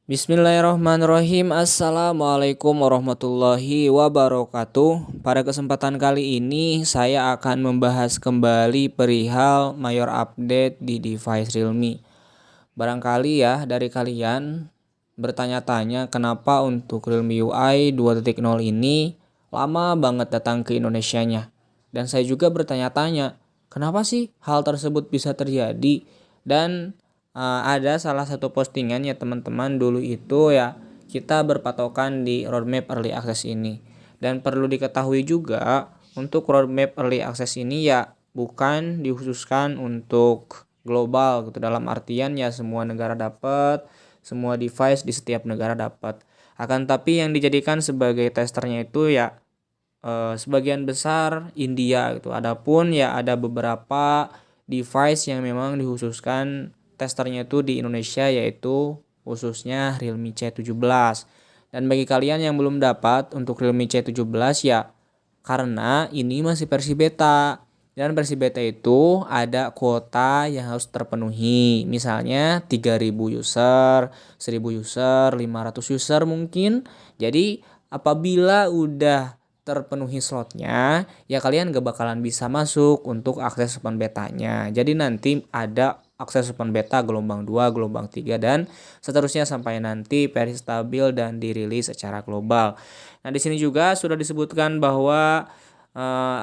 Bismillahirrahmanirrahim. Assalamualaikum warahmatullahi wabarakatuh. Pada kesempatan kali ini saya akan membahas kembali perihal Mayor update di device Realme. Barangkali ya dari kalian bertanya-tanya kenapa untuk Realme UI 2.0 ini lama banget datang ke Indonesianya. Dan saya juga bertanya-tanya kenapa sih hal tersebut bisa terjadi. Dan ada salah satu postingan ya teman-teman, dulu itu ya kita berpatokan di roadmap early access ini. Dan perlu diketahui juga untuk roadmap early access ini ya bukan dikhususkan untuk global gitu, dalam artian ya semua negara dapat, semua device di setiap negara dapat. Akan tapi yang dijadikan sebagai testernya itu ya sebagian besar India gitu. Adapun ya ada beberapa device yang memang dikhususkan testernya itu di Indonesia, yaitu khususnya Realme C17. Dan bagi kalian yang belum dapat untuk Realme C17 ya karena ini masih versi beta. Dan versi beta itu ada kuota yang harus terpenuhi. Misalnya 3000 user, 1000 user, 500 user mungkin. Jadi apabila udah terpenuhi slotnya, ya kalian gak bakalan bisa masuk untuk akses open betanya. Jadi nanti ada akses open beta gelombang 2, gelombang 3, dan seterusnya sampai nanti versi stabil dan dirilis secara global. Nah, di sini juga sudah disebutkan bahwa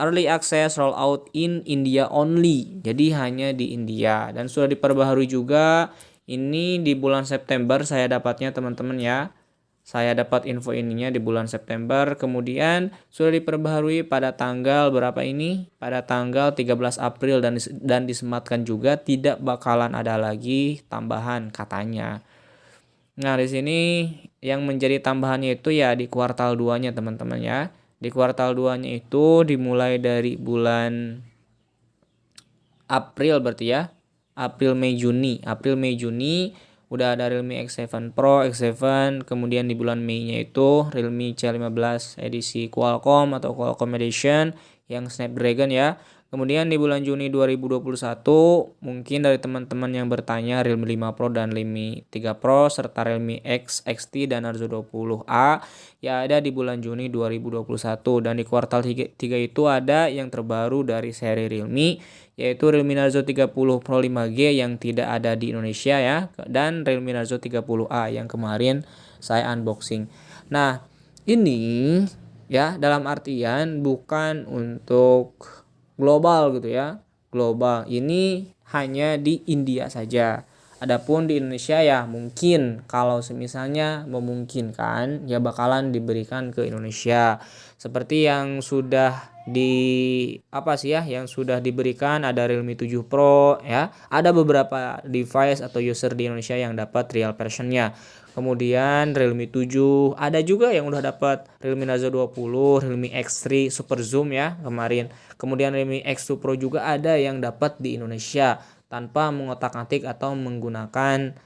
early access rollout in India only. Jadi hanya di India, dan sudah diperbaharui juga ini di bulan September saya dapatnya teman-teman ya. Saya dapat info ininya di bulan September, kemudian sudah diperbaharui pada tanggal berapa ini? Pada tanggal 13 April, dan disematkan juga tidak bakalan ada lagi tambahan katanya. Nah, di sini yang menjadi tambahannya itu ya di kuartal 2-nya teman-teman ya. Di kuartal 2-nya itu dimulai dari bulan April berarti ya. April, Mei, Juni udah ada Realme X7 Pro, X7, kemudian di bulan Mei-nya itu Realme C15 edisi Qualcomm atau Qualcomm Edition yang Snapdragon ya. Kemudian di bulan Juni 2021 mungkin dari teman-teman yang bertanya Realme 5 Pro dan Realme 3 Pro serta Realme X, XT dan Narzo 20A ya ada di bulan Juni 2021. Dan di kuartal 3 itu ada yang terbaru dari seri Realme, yaitu Realme Narzo 30 Pro 5G yang tidak ada di Indonesia ya, dan Realme Narzo 30A yang kemarin saya unboxing. Nah, ini ya dalam artian bukan untuk global gitu ya. Global ini hanya di India saja. Adapun di Indonesia ya mungkin kalau semisalnya memungkinkan ya bakalan diberikan ke Indonesia. Seperti yang sudah yang sudah diberikan ada Realme 7 Pro ya. Ada beberapa device atau user di Indonesia yang dapat trial versionnya. Kemudian Realme 7, ada juga yang udah dapat Realme Narzo 20, Realme X3 Super Zoom ya kemarin. Kemudian Realme X2 Pro juga ada yang dapat di Indonesia tanpa mengotak-atik atau menggunakan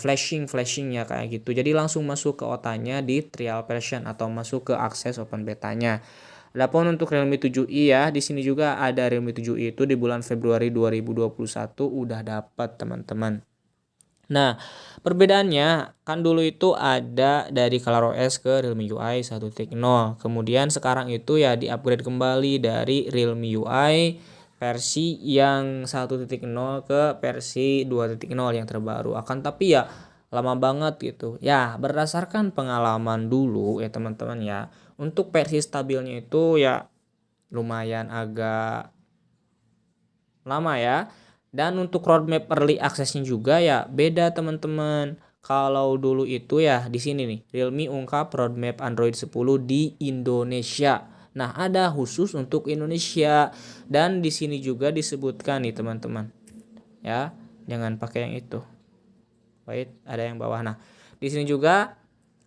flashing ya kayak gitu. Jadi langsung masuk ke OTA-nya di trial version atau masuk ke akses open betanya. Adapun untuk Realme 7i ya, di sini juga ada Realme 7i itu di bulan Februari 2021 udah dapat teman-teman. Nah, perbedaannya kan dulu itu ada dari ColorOS ke Realme UI 1.0. Kemudian sekarang itu ya di-upgrade kembali dari Realme UI versi yang 1.0 ke versi 2.0 yang terbaru. Akan tapi ya lama banget gitu. Ya, berdasarkan pengalaman dulu ya teman-teman ya, untuk versi stabilnya itu ya lumayan agak lama ya. Dan untuk roadmap early access-nya juga ya beda teman-teman. Kalau dulu itu ya di sini nih, Realme ungkap roadmap Android 10 di Indonesia. Nah, ada khusus untuk Indonesia, dan di sini juga disebutkan nih teman-teman. Ya, jangan pakai yang itu. Wait, ada yang bawah. Nah, di sini juga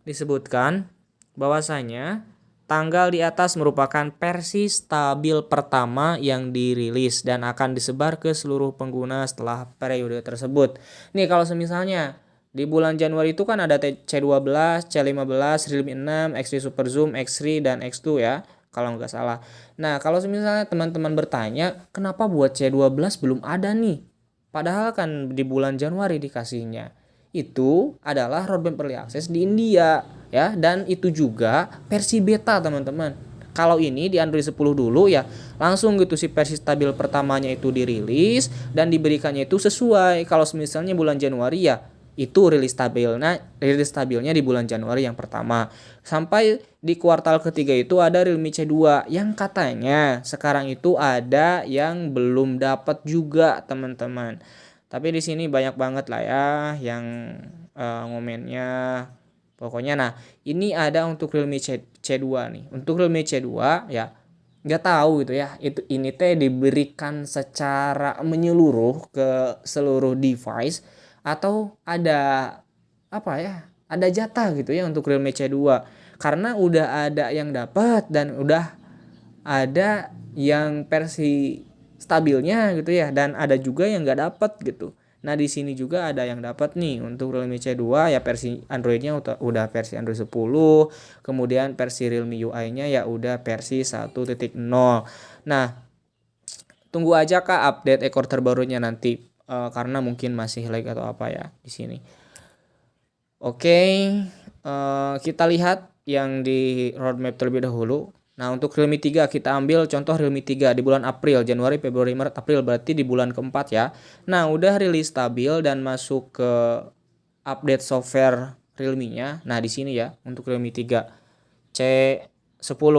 disebutkan bahwasanya tanggal di atas merupakan versi stabil pertama yang dirilis dan akan disebar ke seluruh pengguna setelah periode tersebut. Nih kalau semisalnya di bulan Januari itu kan ada C12, C15, Realme 6, X3 Super Zoom, X3 dan X2 ya, kalau nggak salah. Nah, kalau misalnya teman-teman bertanya, kenapa buat C12 belum ada nih? Padahal kan di bulan Januari dikasihnya. itu adalah roadmap early access di India ya, dan itu juga versi beta teman-teman. Kalau ini di Android 10 dulu ya langsung gitu si versi stabil pertamanya itu dirilis dan diberikannya itu sesuai. Kalau misalnya bulan Januari ya itu rilis stabilnya di bulan Januari yang pertama. Sampai di kuartal ketiga itu ada Realme C2 yang katanya sekarang itu ada yang belum dapat juga teman-teman. Tapi di sini banyak banget lah ya yang ngomennya. Pokoknya nah ini ada untuk Realme C2 nih. Untuk Realme C2 ya nggak tahu gitu ya. Ini teh diberikan secara menyeluruh ke seluruh device atau ada apa ya? Ada jatah gitu ya untuk Realme C2. Karena udah ada yang dapat dan udah ada yang versi stabilnya gitu ya, dan ada juga yang nggak dapat gitu. Nah di sini juga ada yang dapat nih untuk Realme C2 ya, versi Androidnya udah versi Android 10, kemudian versi Realme UI-nya ya udah versi 1.0. Nah tunggu aja kak update ekor terbarunya nanti karena mungkin masih lag atau apa ya di sini. Oke, kita lihat yang di roadmap terlebih dahulu. Nah untuk Realme 3 kita ambil contoh Realme 3 di bulan April, Januari, Februari, Maret, April, berarti di bulan keempat ya. Nah udah rilis stabil dan masuk ke update software Realme-nya. Nah di sini ya untuk Realme 3 C10.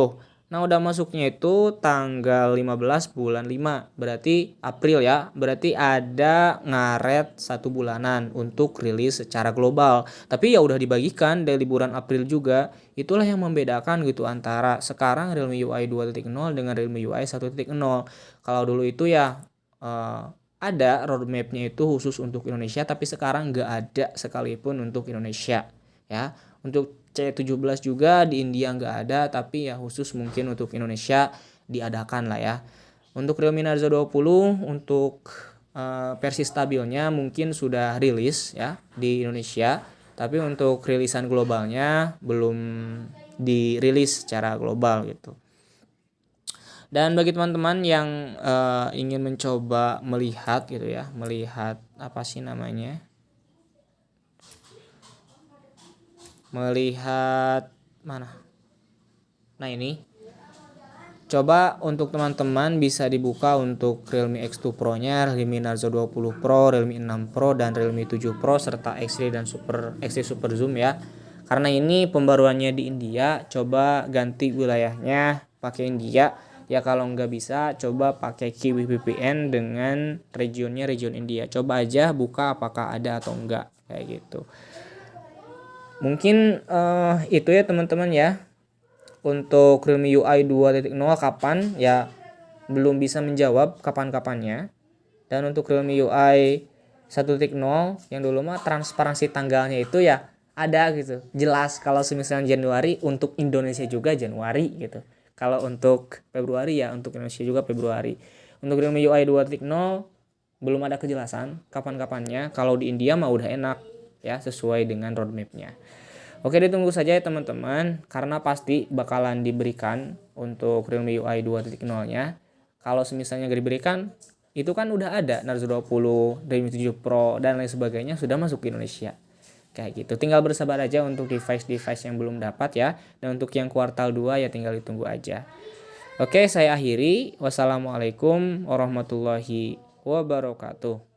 Nah udah masuknya itu tanggal 15 bulan 5, berarti April ya. Berarti ada ngaret 1 bulanan untuk rilis secara global. Tapi ya udah dibagikan dari bulan April juga. Itulah yang membedakan gitu antara sekarang Realme UI 2.0 dengan Realme UI 1.0. Kalau dulu itu ya ada roadmapnya itu khusus untuk Indonesia, tapi sekarang nggak ada sekalipun untuk Indonesia ya. Untuk C17 juga di India nggak ada, tapi ya khusus mungkin untuk Indonesia diadakan lah ya. Untuk Realme Narzo 20 untuk versi stabilnya mungkin sudah rilis ya di Indonesia, tapi untuk rilisan globalnya belum dirilis secara global gitu. Dan bagi teman-teman yang ingin mencoba melihat gitu ya, melihat apa sih namanya, melihat mana, nah ini coba untuk teman-teman bisa dibuka untuk Realme X2 Pro nya, Realme Narzo 20 Pro, Realme 6 Pro dan Realme 7 Pro serta X3 dan X3 Super Zoom ya. Karena ini pembaruannya di India, coba ganti wilayahnya pakai India ya. Kalau nggak bisa coba pakai Kiwi VPN dengan region India. Coba aja buka apakah ada atau enggak kayak gitu. Mungkin itu ya teman-teman ya. Untuk Realme UI 2.0 kapan ya belum bisa menjawab kapan-kapannya. Dan untuk Realme UI 1.0 yang dulu mah transparansi tanggalnya itu ya ada gitu. Jelas kalau misalnya Januari untuk Indonesia juga Januari gitu. Kalau untuk Februari ya untuk Indonesia juga Februari. Untuk Realme UI 2.0 belum ada kejelasan kapan-kapannya. Kalau di India mah udah enak ya sesuai dengan roadmapnya. Oke, ditunggu saja ya teman-teman, karena pasti bakalan diberikan untuk Realme UI 2.0-nya. Kalau misalnya gak diberikan, itu kan udah ada Narzo 20, Realme 7 Pro, dan lain sebagainya sudah masuk ke Indonesia. Kayak gitu, tinggal bersabar aja untuk device-device yang belum dapat ya. Dan untuk yang kuartal 2 ya tinggal ditunggu aja. Oke, saya akhiri. Wassalamualaikum warahmatullahi wabarakatuh.